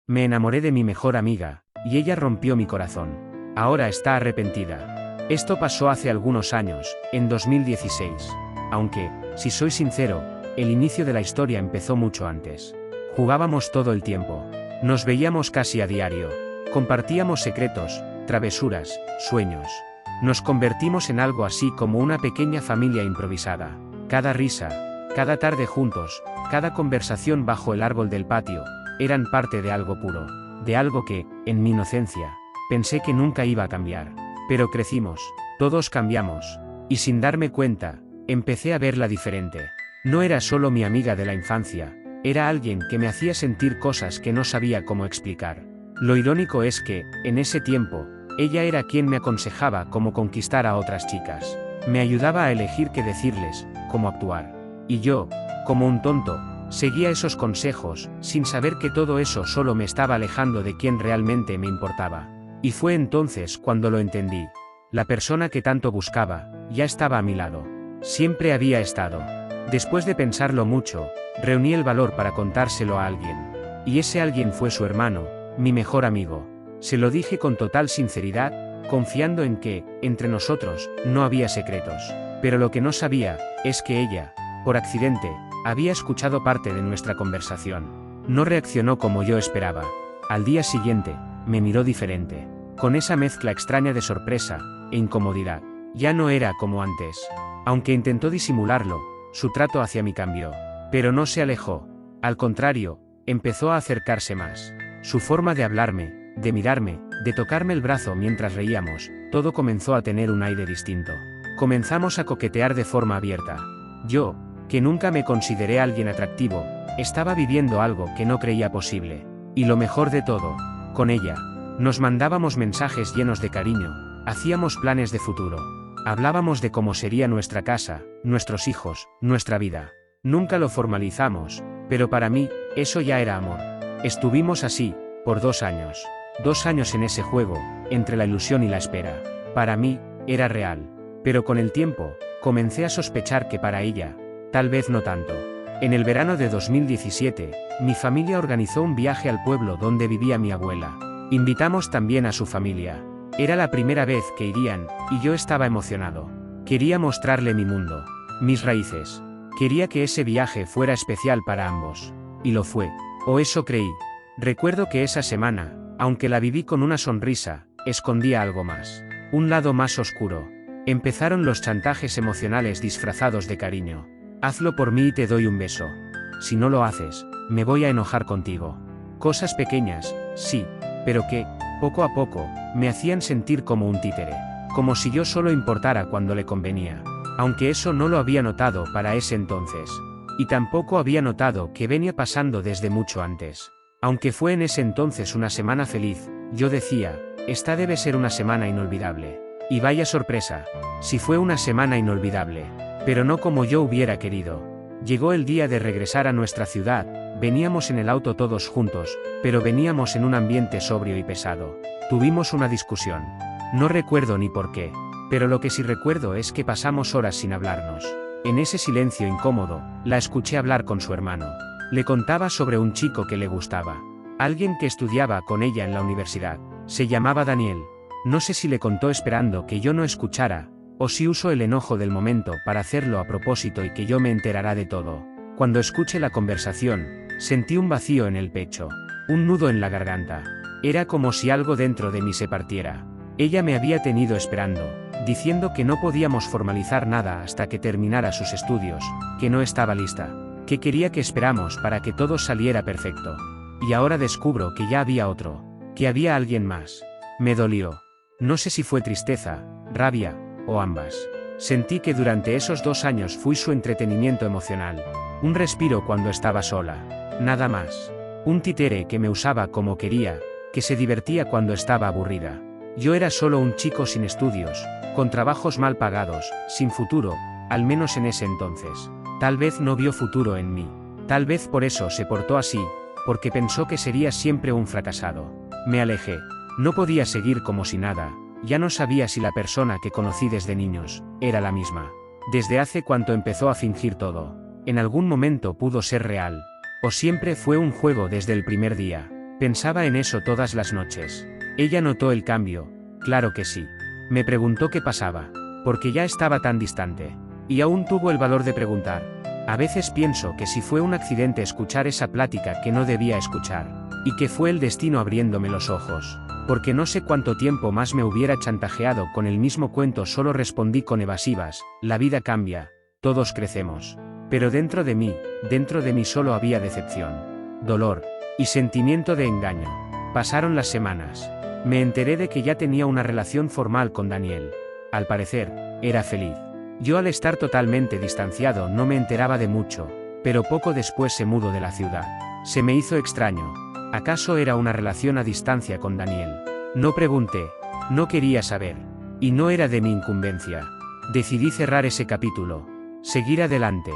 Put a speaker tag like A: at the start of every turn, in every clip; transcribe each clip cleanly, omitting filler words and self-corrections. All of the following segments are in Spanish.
A: Me enamoré de mi mejor amiga, y ella rompió mi corazón. Ahora está arrepentida. Esto pasó hace algunos años, en 2016. Aunque, si soy sincero, el inicio de la historia empezó mucho antes. Jugábamos todo el tiempo. Nos veíamos casi a diario. Compartíamos secretos, travesuras, sueños. Nos convertimos en algo así como una pequeña familia improvisada. Cada risa, cada tarde juntos, cada conversación bajo el árbol del patio, eran parte de algo puro, de algo que, en mi inocencia, pensé que nunca iba a cambiar. Pero crecimos, todos cambiamos, y sin darme cuenta, empecé a verla diferente. No era solo mi amiga de la infancia, era alguien que me hacía sentir cosas que no sabía cómo explicar. Lo irónico es que, en ese tiempo, ella era quien me aconsejaba cómo conquistar a otras chicas. Me ayudaba a elegir qué decirles, cómo actuar. Y yo, como un tonto, seguía esos consejos, sin saber que todo eso solo me estaba alejando de quien realmente me importaba. Y fue entonces cuando lo entendí. La persona que tanto buscaba, ya estaba a mi lado. Siempre había estado. Después de pensarlo mucho, reuní el valor para contárselo a alguien. Y ese alguien fue su hermano, mi mejor amigo. Se lo dije con total sinceridad, confiando en que, entre nosotros, no había secretos. Pero lo que no sabía, es que ella, por accidente, había escuchado parte de nuestra conversación. No reaccionó como yo esperaba. Al día siguiente, me miró diferente. Con esa mezcla extraña de sorpresa e incomodidad. Ya no era como antes. Aunque intentó disimularlo, su trato hacia mí cambió. Pero no se alejó. Al contrario, empezó a acercarse más. Su forma de hablarme, de mirarme, de tocarme el brazo mientras reíamos, todo comenzó a tener un aire distinto. Comenzamos a coquetear de forma abierta. Yo, que nunca me consideré alguien atractivo, estaba viviendo algo que no creía posible. Y lo mejor de todo, con ella, nos mandábamos mensajes llenos de cariño, hacíamos planes de futuro. Hablábamos de cómo sería nuestra casa, nuestros hijos, nuestra vida. Nunca lo formalizamos, pero para mí, eso ya era amor. Estuvimos así, por 2 años. 2 años en ese juego, entre la ilusión y la espera. Para mí, era real. Pero con el tiempo, comencé a sospechar que para ella, tal vez no tanto. En el verano de 2017, mi familia organizó un viaje al pueblo donde vivía mi abuela. Invitamos también a su familia. Era la primera vez que irían, y yo estaba emocionado. Quería mostrarle mi mundo, mis raíces. Quería que ese viaje fuera especial para ambos. Y lo fue. O eso creí. Recuerdo que esa semana, aunque la viví con una sonrisa, escondía algo más. Un lado más oscuro. Empezaron los chantajes emocionales disfrazados de cariño. Hazlo por mí y te doy un beso. Si no lo haces, me voy a enojar contigo. Cosas pequeñas, sí, pero que, poco a poco, me hacían sentir como un títere. Como si yo solo importara cuando le convenía. Aunque eso no lo había notado para ese entonces. Y tampoco había notado que venía pasando desde mucho antes. Aunque fue en ese entonces una semana feliz, yo decía, esta debe ser una semana inolvidable. Y vaya sorpresa, si fue una semana inolvidable. Pero no como yo hubiera querido. Llegó el día de regresar a nuestra ciudad, veníamos en el auto todos juntos, pero veníamos en un ambiente sobrio y pesado. Tuvimos una discusión. No recuerdo ni por qué, pero lo que sí recuerdo es que pasamos horas sin hablarnos. En ese silencio incómodo, la escuché hablar con su hermano. Le contaba sobre un chico que le gustaba. Alguien que estudiaba con ella en la universidad. Se llamaba Daniel. No sé si le contó esperando que yo no escuchara, o si usó el enojo del momento para hacerlo a propósito y que yo me enterara de todo. Cuando escuché la conversación, sentí un vacío en el pecho, un nudo en la garganta. Era como si algo dentro de mí se partiera. Ella me había tenido esperando, diciendo que no podíamos formalizar nada hasta que terminara sus estudios, que no estaba lista, que quería que esperamos para que todo saliera perfecto. Y ahora descubro que ya había otro, que había alguien más. Me dolió. No sé si fue tristeza, rabia, o ambas. Sentí que durante esos 2 años fui su entretenimiento emocional. Un respiro cuando estaba sola. Nada más. Un títere que me usaba como quería, que se divertía cuando estaba aburrida. Yo era solo un chico sin estudios, con trabajos mal pagados, sin futuro, al menos en ese entonces. Tal vez no vio futuro en mí. Tal vez por eso se portó así, porque pensó que sería siempre un fracasado. Me alejé. No podía seguir como si nada. Ya no sabía si la persona que conocí desde niños era la misma. Desde hace cuánto empezó a fingir todo. En algún momento pudo ser real. O siempre fue un juego desde el primer día. Pensaba en eso todas las noches. Ella notó el cambio, claro que sí. Me preguntó qué pasaba, porque ya estaba tan distante. Y aún tuvo el valor de preguntar. A veces pienso que si fue un accidente escuchar esa plática que no debía escuchar, y que fue el destino abriéndome los ojos, porque no sé cuánto tiempo más me hubiera chantajeado con el mismo cuento, solo respondí con evasivas: la vida cambia, todos crecemos. Pero dentro de mí solo había decepción, dolor y sentimiento de engaño. Pasaron las semanas. Me enteré de que ya tenía una relación formal con Daniel. Al parecer, era feliz. Yo, al estar totalmente distanciado, no me enteraba de mucho, pero poco después se mudó de la ciudad. Se me hizo extraño. ¿Acaso era una relación a distancia con Daniel? No pregunté. No quería saber. Y no era de mi incumbencia. Decidí cerrar ese capítulo. Seguir adelante.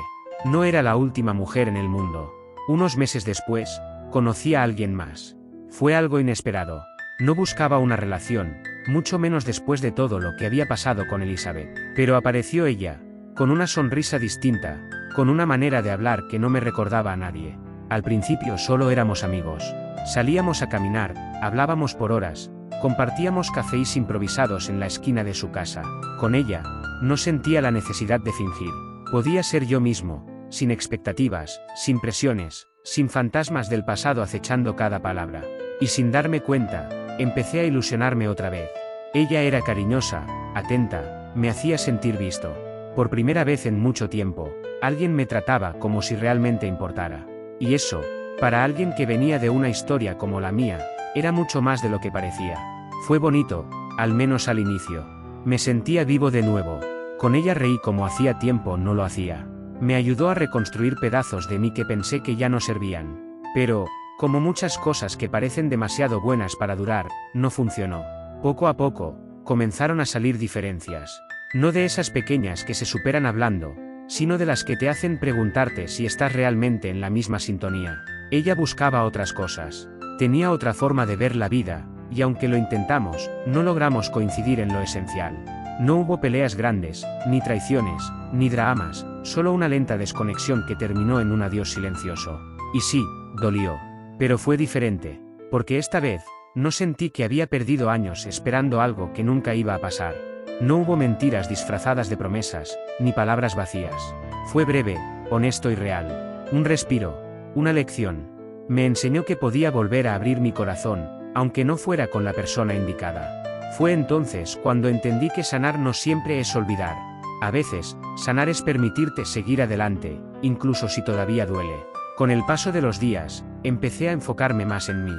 A: No era la última mujer en el mundo. Unos meses después, conocí a alguien más. Fue algo inesperado. No buscaba una relación, mucho menos después de todo lo que había pasado con Elizabeth. Pero apareció ella, con una sonrisa distinta, con una manera de hablar que no me recordaba a nadie. Al principio solo éramos amigos. Salíamos a caminar, hablábamos por horas, compartíamos cafés improvisados en la esquina de su casa. Con ella, no sentía la necesidad de fingir. Podía ser yo mismo, sin expectativas, sin presiones, sin fantasmas del pasado acechando cada palabra. Y sin darme cuenta, empecé a ilusionarme otra vez. Ella era cariñosa, atenta, me hacía sentir visto. Por primera vez en mucho tiempo, alguien me trataba como si realmente importara. Y eso, para alguien que venía de una historia como la mía, era mucho más de lo que parecía. Fue bonito, al menos al inicio. Me sentía vivo de nuevo. Con ella reí como hacía tiempo no lo hacía. Me ayudó a reconstruir pedazos de mí que pensé que ya no servían. Pero, como muchas cosas que parecen demasiado buenas para durar, no funcionó. Poco a poco, comenzaron a salir diferencias. No de esas pequeñas que se superan hablando, sino de las que te hacen preguntarte si estás realmente en la misma sintonía. Ella buscaba otras cosas. Tenía otra forma de ver la vida, y aunque lo intentamos, no logramos coincidir en lo esencial. No hubo peleas grandes, ni traiciones, ni dramas, solo una lenta desconexión que terminó en un adiós silencioso. Y sí, dolió. Pero fue diferente, porque esta vez, no sentí que había perdido años esperando algo que nunca iba a pasar. No hubo mentiras disfrazadas de promesas, ni palabras vacías. Fue breve, honesto y real. Un respiro, una lección. Me enseñó que podía volver a abrir mi corazón, aunque no fuera con la persona indicada. Fue entonces cuando entendí que sanar no siempre es olvidar. A veces, sanar es permitirte seguir adelante, incluso si todavía duele. Con el paso de los días, empecé a enfocarme más en mí.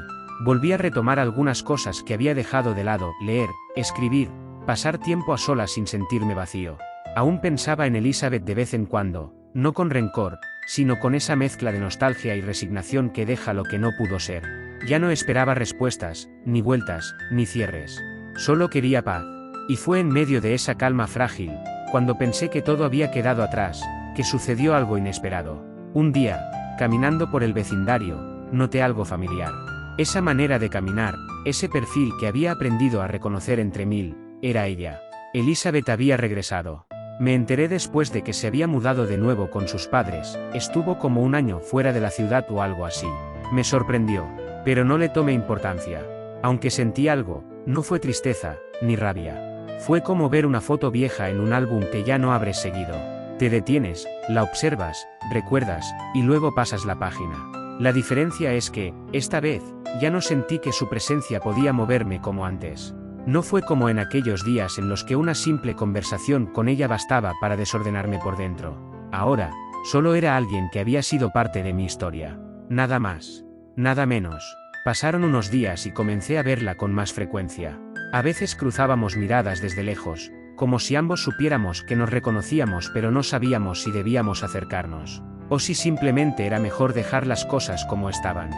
A: Volví a retomar algunas cosas que había dejado de lado: leer, escribir, pasar tiempo a solas sin sentirme vacío. Aún pensaba en Elizabeth de vez en cuando, no con rencor, sino con esa mezcla de nostalgia y resignación que deja lo que no pudo ser. Ya no esperaba respuestas, ni vueltas, ni cierres. Solo quería paz. Y fue en medio de esa calma frágil, cuando pensé que todo había quedado atrás, que sucedió algo inesperado. Un día, caminando por el vecindario, noté algo familiar. Esa manera de caminar, ese perfil que había aprendido a reconocer entre mil, era ella. Elizabeth había regresado. Me enteré después de que se había mudado de nuevo con sus padres, estuvo como un año fuera de la ciudad o algo así. Me sorprendió, pero no le tomé importancia. Aunque sentí algo, no fue tristeza, ni rabia. Fue como ver una foto vieja en un álbum que ya no abres seguido. Te detienes, la observas, recuerdas, y luego pasas la página. La diferencia es que, esta vez, ya no sentí que su presencia podía moverme como antes. No fue como en aquellos días en los que una simple conversación con ella bastaba para desordenarme por dentro. Ahora, solo era alguien que había sido parte de mi historia. Nada más. Nada menos. Pasaron unos días y comencé a verla con más frecuencia. A veces cruzábamos miradas desde lejos, como si ambos supiéramos que nos reconocíamos pero no sabíamos si debíamos acercarnos, o si simplemente era mejor dejar las cosas como estaban.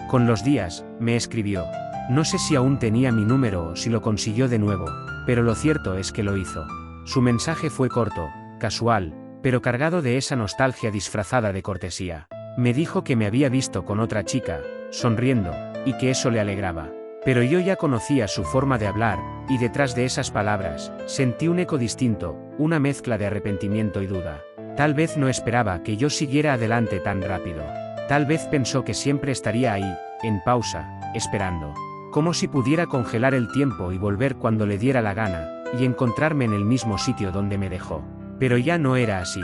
A: Con los días, me escribió. No sé si aún tenía mi número o si lo consiguió de nuevo, pero lo cierto es que lo hizo. Su mensaje fue corto, casual, pero cargado de esa nostalgia disfrazada de cortesía. Me dijo que me había visto con otra chica, sonriendo, y que eso le alegraba. Pero yo ya conocía su forma de hablar, y detrás de esas palabras, sentí un eco distinto, una mezcla de arrepentimiento y duda. Tal vez no esperaba que yo siguiera adelante tan rápido. Tal vez pensó que siempre estaría ahí, en pausa, esperando. Como si pudiera congelar el tiempo y volver cuando le diera la gana, y encontrarme en el mismo sitio donde me dejó. Pero ya no era así.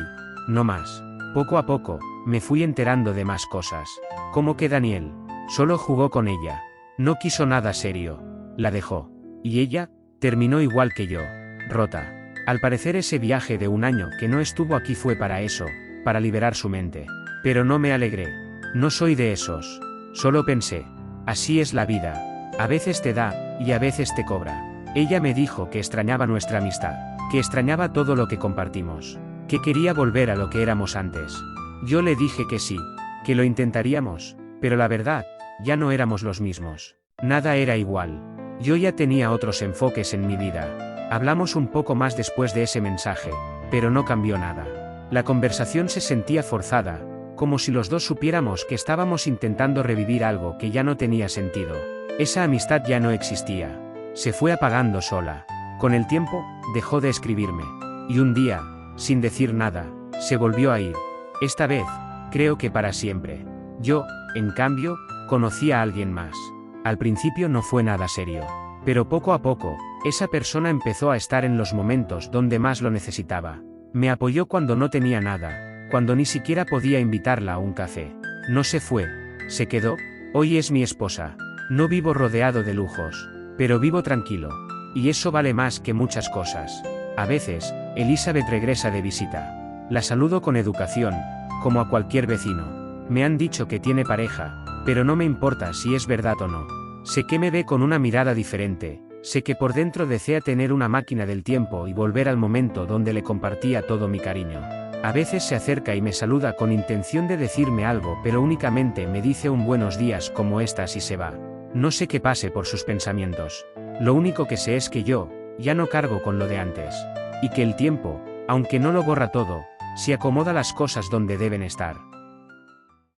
A: No más. Poco a poco, me fui enterando de más cosas. Como que Daniel solo jugó con ella. No quiso nada serio. La dejó. Y ella terminó igual que yo, rota. Al parecer ese viaje de un año que no estuvo aquí fue para eso, para liberar su mente. Pero no me alegré. No soy de esos. Solo pensé, así es la vida. A veces te da, y a veces te cobra. Ella me dijo que extrañaba nuestra amistad, que extrañaba todo lo que compartimos, que quería volver a lo que éramos antes. Yo le dije que sí, que lo intentaríamos, pero la verdad, ya no éramos los mismos. Nada era igual. Yo ya tenía otros enfoques en mi vida. Hablamos un poco más después de ese mensaje, pero no cambió nada. La conversación se sentía forzada, como si los dos supiéramos que estábamos intentando revivir algo que ya no tenía sentido. Esa amistad ya no existía. Se fue apagando sola. Con el tiempo, dejó de escribirme. Y un día, sin decir nada, se volvió a ir. Esta vez, creo que para siempre. Yo, en cambio, conocí a alguien más. Al principio no fue nada serio. Pero poco a poco, esa persona empezó a estar en los momentos donde más lo necesitaba. Me apoyó cuando no tenía nada, cuando ni siquiera podía invitarla a un café. No se fue, se quedó. Hoy es mi esposa. No vivo rodeado de lujos, pero vivo tranquilo. Y eso vale más que muchas cosas. A veces, Elizabeth regresa de visita. La saludo con educación, como a cualquier vecino. Me han dicho que tiene pareja, pero no me importa si es verdad o no. Sé que me ve con una mirada diferente, sé que por dentro desea tener una máquina del tiempo y volver al momento donde le compartía todo mi cariño. A veces se acerca y me saluda con intención de decirme algo, pero únicamente me dice un buenos días como estas y se va. No sé qué pase por sus pensamientos. Lo único que sé es que yo, ya no cargo con lo de antes. Y que el tiempo, aunque no lo borra todo, se acomoda las cosas donde deben estar.